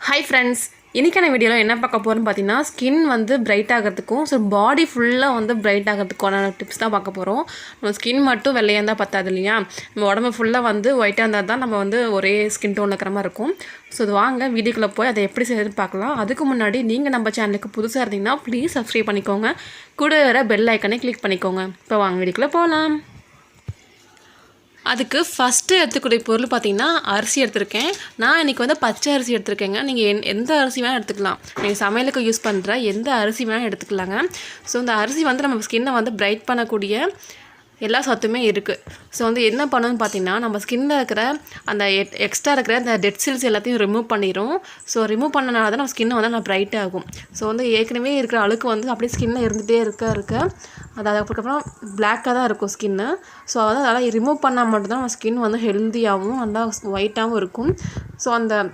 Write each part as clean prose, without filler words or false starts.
Hi friends, இன்றைக்கான வீடியோவில் என்ன பார்க்க போகிறோம்னு பார்த்தீங்கன்னா, ஸ்கின் வந்து பிரைட் ஆகிறதுக்கும் பாடி ஃபுல்லாக வந்து பிரைட் ஆகிறதுக்கான டிப்ஸ் தான் பார்க்க போகிறோம். நம்ம ஸ்கின் மட்டும் வெள்ளையாக இருந்தால் பத்தாது இல்லையா, நம்ம உடம்பு ஃபுல்லாக வந்து ஒயிட்டாக இருந்தால் தான் நம்ம வந்து ஒரே ஸ்கின் டோன் இருக்கிற மாதிரி இருக்கும். ஸோ இது வாங்க வீடியோக்குள்ளே போய் அதை எப்படி செய்யறதுன்னு பார்க்கலாம். அதுக்கு முன்னாடி நீங்கள் நம்ம சேனலுக்கு புதுசாக இருந்தீங்கன்னா ப்ளீஸ் சப்ஸ்கிரைப் பண்ணிக்கோங்க, கூட வர பெல் ஐக்கனை கிளிக் பண்ணிக்கோங்க. இப்போ வாங்க வீடியோக்குள்ளே போகலாம். அதுக்கு ஃபஸ்ட்டு எடுத்துக்கூடிய பொருள் பார்த்திங்கன்னா அரிசி எடுத்திருக்கேன். நான் இன்றைக்கி வந்து பச்சை அரிசி எடுத்துருக்கேங்க. நீங்கள் எந்த அரிசி வேணால் எடுத்துக்கலாம். நீங்கள் சமையலுக்கு யூஸ் பண்ணுற எந்த அரிசி வேணால் எடுத்துக்கலாங்க. ஸோ இந்த அரிசி வந்து நம்ம ஸ்கின்னை வந்து பிரைட் பண்ணக்கூடிய எல்லா சத்துமே இருக்குது. ஸோ வந்து என்ன பண்ணணும்னு பார்த்தீங்கன்னா, நம்ம ஸ்கின்னில் இருக்கிற அந்த எக்ஸ்ட்ரா இருக்கிற அந்த டெட் செல்ஸ் எல்லாத்தையும் ரிமூவ் பண்ணிடும். ஸோ ரிமூவ் பண்ணனால தான் நம்ம ஸ்கின்னை வந்து நல்லா பிரைட் ஆகும். ஸோ வந்து ஏற்கனவே இருக்கிற அழுக்கு வந்து அப்படியே ஸ்கின்னில் இருந்துகிட்டே இருக்க அது அதுக்கப்புறம் பிளாக்காக தான் இருக்கும் ஸ்கின்னு. ஸோ அதெல்லாம் ரிமூவ் பண்ணால் மட்டும்தான் நம்ம ஸ்கின் வந்து ஹெல்த்தியாகவும் நல்லா ஒயிட்டாகவும் இருக்கும். ஸோ அந்த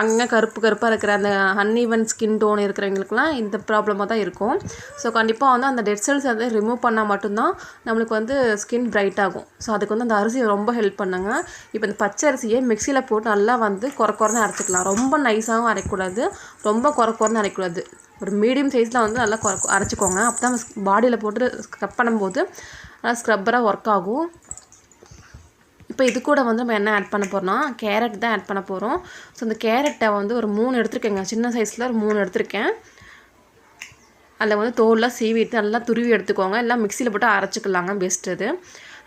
அங்கே கருப்பாக இருக்கிற அந்த அன்ஈவன் ஸ்கின் டோன் இருக்கிறவங்களுக்குலாம் இந்த ப்ராப்ளமாக தான் இருக்கும். ஸோ கண்டிப்பாக வந்து அந்த டெட் செல்ஸ் வந்து ரிமூவ் பண்ணால் மட்டும்தான் நம்மளுக்கு வந்து ஸ்கின் பிரைட் ஆகும். ஸோ அதுக்கு வந்து அந்த அரிசி ரொம்ப ஹெல்ப் பண்ணுங்க. இப்போ இந்த பச்சை அரிசியை மிக்சியில் போட்டு நல்லா வந்து குறைன்னு அரைச்சிக்கலாம். ரொம்ப நைஸாகவும் அரைக்கக்கூடாது, ரொம்ப குறைன்னு அரைக்கக்கூடாது. ஒரு மீடியம் சைஸில் வந்து நல்லா அரைச்சிக்கோங்க. அப்போ தான் பாடியில் போட்டு ஸ்க்ரப் பண்ணும்போது நல்லா ஸ்க்ரப்பராக ஒர்க் ஆகும். இப்போ இது கூட வந்து நம்ம என்ன ஆட் பண்ண போகிறோம்னா, கேரட் தான் ஆட் பண்ண போகிறோம். ஸோ இந்த கேரட்டை வந்து ஒரு 3 எடுத்துருக்கேங்க. சின்ன சைஸில் ஒரு 3 எடுத்துருக்கேன். அதில் வந்து தோல்லாம் சீவிட்டு நல்லா துருவி எடுத்துக்கோங்க. எல்லாம் மிக்சியில் போட்டு அரைச்சிக்கலாங்க. பெஸ்ட்டு இது.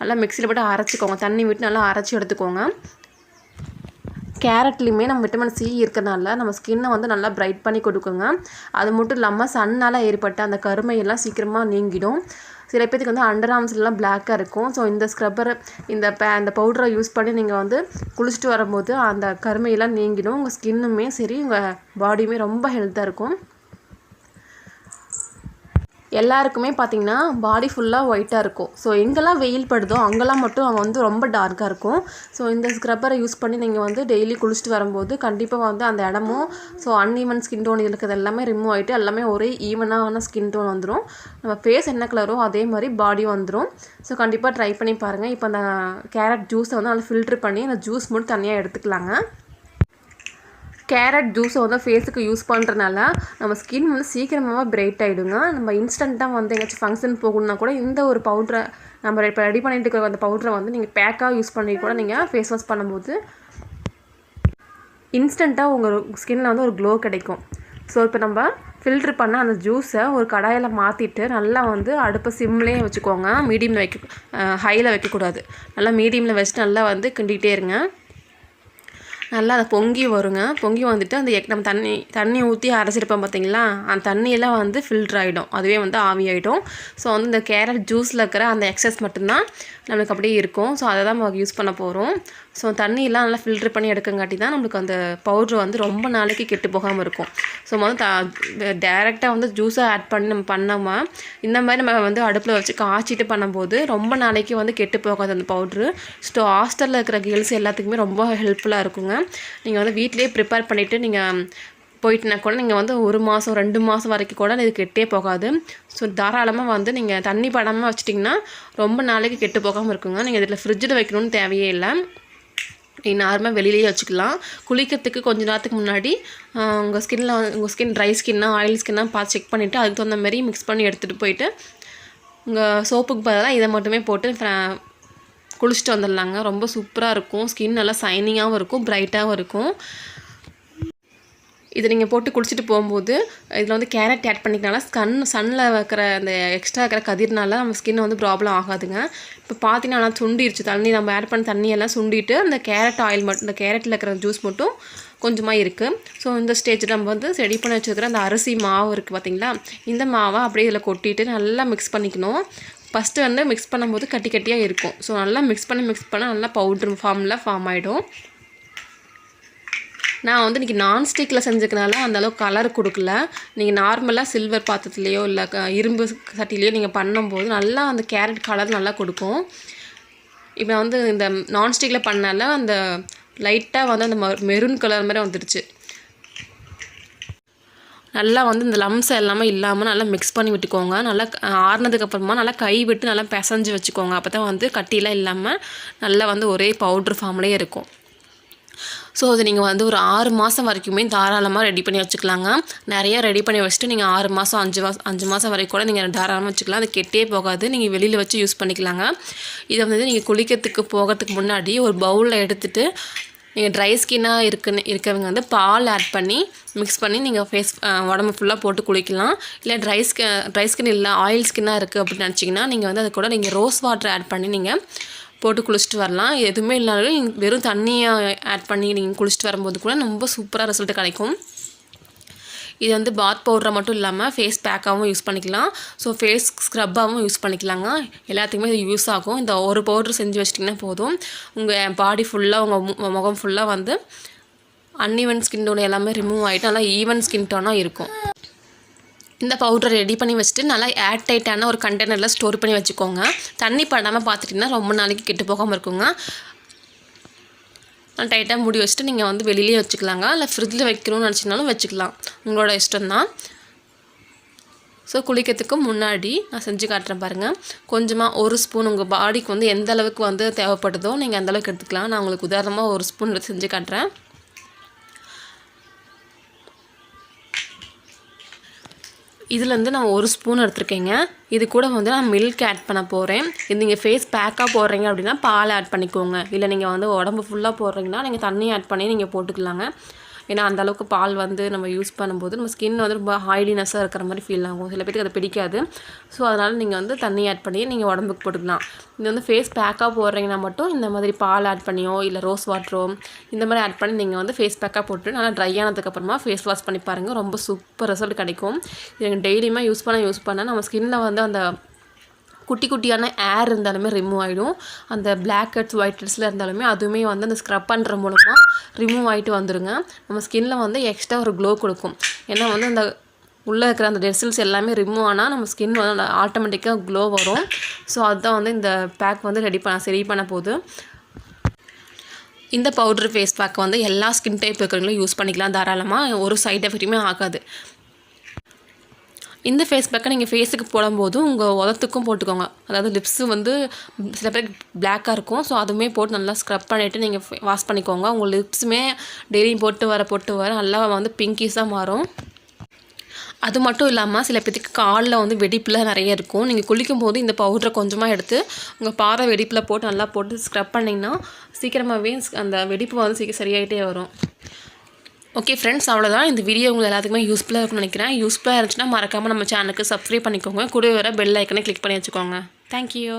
நல்லா மிக்சியில் போட்டு அரைச்சிக்கோங்க. தண்ணி விட்டு நல்லா அரைச்சி எடுத்துக்கோங்க. கேரட்லேயுமே நம்ம விட்டமின் சி இருக்கிறனால நம்ம ஸ்கின்னை வந்து நல்லா பிரைட் பண்ணி கொடுக்குங்க. அது மட்டும் இல்லாமல் சன்னால் ஏற்பட்ட அந்த கருமையெல்லாம் சீக்கிரமாக நீங்கிடும். சில பேருக்கு வந்து அண்டர் ஆர்ம்ஸ்லாம் பிளாக்காக இருக்கும். ஸோ இந்த ஸ்க்ரப்பரை இந்த பவுடரை யூஸ் பண்ணி நீங்கள் வந்து குளிச்சுட்டு வரும்போது அந்த கருமையெல்லாம் நீங்கிடும். உங்கள் ஸ்கின்னுமே சரி, உங்கள் பாடியுமே ரொம்ப ஹெல்த்தாக இருக்கும். எல்லாருக்குமே பார்த்திங்கன்னா பாடி ஃபுல்லாக ஒயிட்டாக இருக்கும். ஸோ எங்கெல்லாம் வெயில் படுதோ அங்கெல்லாம் மட்டும் அவங்க வந்து ரொம்ப டார்க்காக இருக்கும். ஸோ இந்த ஸ்க்ரப்பரை யூஸ் பண்ணி நீங்கள் வந்து டெய்லி குளிச்சுட்டு வரும்போது கண்டிப்பாக வந்து அந்த இடமும் அன்ஈவன் ஸ்கின் டோன் இருக்கிறது எல்லாமே ரிமூவ் ஆகிட்டு எல்லாமே ஒரே ஈவனான ஸ்கின் டோன் வந்துடும். நம்ம ஃபேஸ் என்ன கலரோ அதே மாதிரி பாடி வந்துடும். ஸோ கண்டிப்பாக ட்ரை பண்ணி பாருங்கள். இப்போ அந்த கேரட் ஜூஸை வந்து நல்லா ஃபில்ட்ரு பண்ணி அந்த ஜூஸ் மட்டும் தனியாக எடுத்துக்கலாங்க. கேரட் ஜூஸை வந்து ஃபேஸுக்கு யூஸ் பண்ணுறனால நம்ம ஸ்கின் வந்து சீக்கிரமாக பிரைட் ஆகிடுங்க. நம்ம இன்ஸ்டண்ட்டாக வந்து எங்கேயாச்சும் ஃபங்க்ஷன் போகணுன்னா கூட இந்த ஒரு பவுட்ரை நம்ம இப்போ ரெடி பண்ணிட்டு இருக்கிற அந்த பவுட்ரை வந்து நீங்கள் பேக்காக யூஸ் பண்ணி கூட நீங்கள் ஃபேஸ் வாஷ் பண்ணும்போது இன்ஸ்டண்ட்டாக உங்கள் ஸ்கின்னில் வந்து ஒரு க்ளோ கிடைக்கும். ஸோ இப்போ நம்ம ஃபில்ட்ரு பண்ண அந்த ஜூஸை ஒரு கடாயில் மாற்றிட்டு நல்லா வந்து அடுப்பை சிம்லேயே வச்சுக்கோங்க. மீடியமில் ஹையில் வைக்கக்கூடாது. நல்லா மீடியமில் வச்சுட்டு நல்லா வந்து கிண்டிகிட்டே இருங்க. நல்லா அதை பொங்கி வருங்க. பொங்கி வந்துட்டு அந்த நம்ம தண்ணி ஊற்றி அரைச்சிருப்போம் பார்த்தீங்களா, அந்த தண்ணியெல்லாம் வந்து ஃபில்ட்ரு ஆகிடும். அதுவே வந்து ஆவியாகிடும். ஸோ வந்து இந்த கேரட் ஜூஸில் இருக்கிற அந்த எக்ஸஸ் மட்டும்தான் நம்மளுக்கு அப்படியே இருக்கும். ஸோ அதை தான் நம்ம யூஸ் பண்ண போகிறோம். ஸோ தண்ணியெல்லாம் நல்லா ஃபில்ட்ரு பண்ணி எடுக்கங்காட்டி தான் நம்மளுக்கு அந்த பவுட்ரு வந்து ரொம்ப நாளைக்கு கெட்டு போகாமல் இருக்கும். ஸோ டேரெக்டாக வந்து ஜூஸை ஆட் பண்ணி நம்ம பண்ணோமா, இந்த மாதிரி நம்ம வந்து அடுப்பில் வச்சு காய்ச்சிட்டு பண்ணும்போது ரொம்ப நாளைக்கு வந்து கெட்டு போகாது அந்த பவுட்ரு. ஸோ ஹாஸ்டலில் இருக்கிற கேர்ள்ஸ் எல்லாத்துக்குமே ரொம்ப ஹெல்ப்ஃபுல்லாக இருக்குங்க. நீங்கள் வந்து வீட்டிலே ப்ரிப்பேர் பண்ணிவிட்டு நீங்கள் போயிட்டுனா கூட நீங்கள் வந்து 1 மாதம் 2 மாதம் வரைக்கும் கூட இது கெட்டே போகாது. ஸோ தாராளமாக வந்து நீங்கள் தண்ணி படாமல் வச்சிட்டிங்கன்னா ரொம்ப நாளைக்கு கெட்டு போகாமல் இருக்குங்க. நீங்கள் இதில் ஃப்ரிட்ஜில் வைக்கணும்னு தேவையே இல்லை. நீங்கள் நார்மலாக வெளியிலேயே வச்சுக்கலாம். குளிக்கிறதுக்கு கொஞ்ச நேரத்துக்கு முன்னாடி உங்கள் ஸ்கின் ட்ரை ஸ்கின்னா ஆயில் ஸ்கின்னாக பார்த்து செக் பண்ணிவிட்டு அதுக்கு தகுந்த மாதிரி மிக்ஸ் பண்ணி எடுத்துகிட்டு போயிட்டு உங்கள் சோப்புக்கு பதிலாக இதை மட்டுமே போட்டு குளிச்சுட்டு வந்துடலாங்க. ரொம்ப சூப்பராக இருக்கும். ஸ்கின் நல்லா சைனிங்காகவும் இருக்கும், பிரைட்டாகவும் இருக்கும். இதை நீங்கள் போட்டு குளிச்சுட்டு போகும்போது இதில் வந்து கேரட் ஆட் பண்ணிக்கனால சன்னில் வைக்கிற அந்த எக்ஸ்ட்ரா இருக்கிற கதிர்னால நம்ம ஸ்கின் வந்து ப்ராப்ளம் ஆகாதுங்க. இப்போ பார்த்தீங்கன்னா நல்லா சுண்டிடுச்சு. தண்ணி நம்ம ஆட் பண்ண தண்ணியெல்லாம் சுண்டிட்டு அந்த கேரட் ஆயில் மட்டும், இந்த கேரட்டில் இருக்கிற ஜூஸ் மட்டும் கொஞ்சமாக இருக்குது. ஸோ இந்த ஸ்டேஜில் நம்ம வந்து ரெடி பண்ணி வச்சுருக்கிற அந்த அரிசி மாவு இருக்குது பார்த்தீங்களா, இந்த மாவை அப்படியே இதில் கொட்டிட்டு நல்லா மிக்ஸ் பண்ணிக்கணும். ஃபஸ்ட்டு வந்து மிக்ஸ் பண்ணும்போது கட்டியாக இருக்கும். ஸோ நல்லா மிக்ஸ் பண்ண நல்லா பவுட்ரு ஃபார்ம் ஆகிடும். நான் வந்து இன்றைக்கி நான்ஸ்டிக்கில் செஞ்சுக்கனால அந்தளவுக்கு கலர் கொடுக்கல. நீங்கள் நார்மலாக சில்வர் பாத்திரத்துலேயோ இல்லை இரும்பு சட்டிலேயோ நீங்கள் பண்ணும்போது நல்லா அந்த கேரட் கலர் நல்லா கொடுக்கும். இப்போ வந்து இந்த நான்ஸ்டிக்கில் பண்ணால அந்த லைட்டாக வந்து அந்த மெரூன் கலர் மாதிரி வந்துடுச்சு. நல்லா வந்து இந்த லம்ஸ் எல்லாமே இல்லாமல் நல்லா மிக்ஸ் பண்ணி விட்டுக்கோங்க. நல்லா ஆறுனதுக்கப்புறமா நல்லா கை விட்டு நல்லா பிசைஞ்சு வச்சுக்கோங்க. அப்போ தான் வந்து கட்டிலாம் இல்லாமல் நல்லா வந்து ஒரே பவுட்ரு ஃபார்ம்லேயே இருக்கும். ஸோ அது நீங்கள் வந்து ஒரு 6 மாதம் வரைக்குமே தாராளமாக ரெடி பண்ணி வச்சுக்கலாங்க. நிறையா ரெடி பண்ணி வச்சுட்டு நீங்கள் 6 மாதம் 5 மாதம் வரைக்கும் கூட நீங்கள் தாராளமாக வச்சுக்கலாம். அது கெட்டே போகாது. நீங்கள் வெளியில் வச்சு யூஸ் பண்ணிக்கலாங்க. இதை வந்து நீங்கள் குளிக்கிறதுக்கு போகிறதுக்கு முன்னாடி ஒரு பவுலில் எடுத்துகிட்டு நீங்கள் ட்ரை ஸ்கின்னாக இருக்கவங்க வந்து பால் ஆட் பண்ணி மிக்ஸ் பண்ணி நீங்கள் உடம்பு ஃபுல்லாக போட்டு குளிக்கலாம். இல்லை ட்ரை ஸ்கின் இல்லை ஆயில் ஸ்கின்னாக இருக்குது அப்படின்னு நினச்சிங்கன்னா நீங்கள் வந்து அது கூட நீங்கள் ரோஸ் வாட்டர் ஆட் பண்ணி நீங்கள் போட்டு குளிச்சுட்டு வரலாம். எதுவுமே இல்லாலும் வெறும் தண்ணியை ஆட் பண்ணி நீங்கள் குளிச்சுட்டு வரும்போது கூட ரொம்ப சூப்பராக ரிசல்ட் கிடைக்கும். இது வந்து பாத் பவுடரை மட்டும் இல்லாமல் ஃபேஸ் பேக்காகவும் யூஸ் பண்ணிக்கலாம். ஸோ ஃபேஸ் ஸ்க்ரப்பாகவும் யூஸ் பண்ணிக்கலாங்க. எல்லாத்துக்குமே இது யூஸ் ஆகும். இந்த ஒரு பவுட்ரு செஞ்சு வச்சிட்டிங்கன்னா போதும். உங்கள் பாடி ஃபுல்லாக உங்கள் முகம் ஃபுல்லாக வந்து அன்ஈவன் ஸ்கின் டோன் எல்லாமே ரிமூவ் ஆகிட்டு நல்லா ஈவன் ஸ்கின் டோனாக இருக்கும். இந்த பவுடரை ரெடி பண்ணி வச்சுட்டு நல்லா ஏர் டைட்டான ஒரு கண்டெய்னரில் ஸ்டோர் பண்ணி வச்சுக்கோங்க. தண்ணி படாமல் பார்த்துட்டிங்கன்னா ரொம்ப நாளைக்கு கெட்டு போகாமல் இருக்குங்க. டைட்டாக மூடி வச்சுட்டு நீங்கள் வந்து வெளியிலே வச்சுக்கலாங்க. இல்லை ஃப்ரிட்ஜில் வைக்கணும்னு நினச்சினாலும் வச்சுக்கலாம். உங்களோட இஷ்டம்தான். ஸோ குளிக்கிறதுக்கு முன்னாடி நான் செஞ்சு காட்டுறேன் பாருங்கள். கொஞ்சமாக 1 ஸ்பூன் உங்கள் பாடிக்கு வந்து எந்த அளவுக்கு வந்து தேவைப்படுதோ நீங்கள் அந்தளவுக்கு எடுத்துக்கலாம். நான் உங்களுக்கு உதாரணமாக 1 ஸ்பூன் எடுத்து செஞ்சு காட்டுறேன். இதுலேருந்து நான் 1 ஸ்பூன் எடுத்துருக்கேங்க. இது கூட வந்து நான் மில்க் ஆட் பண்ண போகிறேன். இது நீங்கள் ஃபேஸ் பேக்காக போடுறீங்க அப்படின்னா பால் ஆட் பண்ணிக்கோங்க. இல்லை நீங்கள் வந்து உடம்பு ஃபுல்லாக போடுறீங்கன்னா நீங்கள் தண்ணி ஆட் பண்ணி நீங்கள் போட்டுக்கலாங்க. ஏன்னா அந்தளவுக்கு பால் வந்து நம்ம யூஸ் பண்ணும்போது நம்ம ஸ்கின் வந்து ரொம்ப ஆயிலினஸ்ஸாக இருக்கிற மாதிரி ஃபீல் ஆகும். சில பேருக்கு அதை பிடிக்காது. ஸோ அதனால் நீங்கள் வந்து தண்ணி ஆட் பண்ணி நீங்கள் உடம்புக்கு போட்டுக்கலாம். இது வந்து ஃபேஸ் பேக்காக போடுறீங்கன்னா மட்டும் இந்த மாதிரி பால் ஆட் பண்ணியோ இல்லை ரோஸ் வாட்டரோ இந்த மாதிரி ஆட் பண்ணி நீங்கள் வந்து ஃபேஸ் பேக்காக போட்டு நல்லா ட்ரை ஆனதுக்கப்புறமா ஃபேஸ் வாஷ் பண்ணி பாருங்கள். ரொம்ப சூப்பர் ரிசல்ட் கிடைக்கும். இது டெய்லியுமே யூஸ் பண்ண நம்ம ஸ்கின்னில் வந்து அந்த குட்டி குட்டியான ஏர் இருந்தாலுமே ரிமூவ் ஆகிடும். அந்த பிளாக் ஹெட்ஸ் ஒயிட் ஹெட்ஸில் இருந்தாலுமே அதுவுமே வந்து அந்த ஸ்க்ரப் பண்ணுற மூலமாக ரிமூவ் ஆகிட்டு வந்துடுங்க. நம்ம ஸ்கின்னில் வந்து எக்ஸ்ட்ரா ஒரு க்ளோ கொடுக்கும். ஏன்னா வந்து அந்த உள்ளே இருக்கிற அந்த டெட் செல்ஸ் எல்லாமே ரிமூவ் ஆனால் நம்ம ஸ்கின் வந்து ஆட்டோமேட்டிக்காக க்ளோ வரும். ஸோ அதுதான் வந்து இந்த பேக் வந்து சரி பண்ண போகுது. இந்த பவுட்ரு ஃபேஸ் பேக் வந்து எல்லா ஸ்கின் டைப் இருக்கிறவங்களும் யூஸ் பண்ணிக்கலாம் தாராளமாக. ஒரு சைட் எஃபெக்ட்டுமே ஆகாது. இந்த ஃபேஸ் பேக்கை நீங்கள் ஃபேஸுக்கு போடும்போது உங்கள் உதத்துக்கும் போட்டுக்கோங்க. அதாவது லிப்ஸு வந்து சில பேருக்கு பிளாக்காக இருக்கும். ஸோ அதுவுமே போட்டு நல்லா ஸ்க்ரப் பண்ணிவிட்டு நீங்கள் வாஷ் பண்ணிக்கோங்க. உங்கள் லிப்ஸுமே டெய்லியும் போட்டு வர நல்லா வந்து பிங்கிஸாக மாறும். அது மட்டும் இல்லாமல் சில பேருக்கு காலில் வந்து வெடிப்புலாம் நிறைய இருக்கும். நீங்கள் குளிக்கும் போது இந்த பவுடரை கொஞ்சமாக எடுத்து உங்கள் பாறை வெடிப்பில் போட்டு நல்லா போட்டு ஸ்க்ரப் பண்ணிங்கன்னா சீக்கிரமாகவே அந்த வெடிப்பு வந்து சீக்கிரம் சரியாயிட்டே வரும். ஓகே ஃப்ரெண்ட்ஸ், அவ்வளோதான். இந்த வீடியோ உங்களுக்கு எல்லாத்துக்குமே யூஸ்ஃபுல்லாக இருக்கும்னு நினைக்கிறேன். யூஸ்ஃபுல்லாக இருந்துச்சுன்னா மறக்காமல் நம்ம சேனலுக்கு சப்ஸ்கிரைப் பண்ணிக்கோங்க. கூட வர பெல் ஐக்கனை கிளிக் பண்ணி வச்சுக்கோங்க. தேங்க்யூ.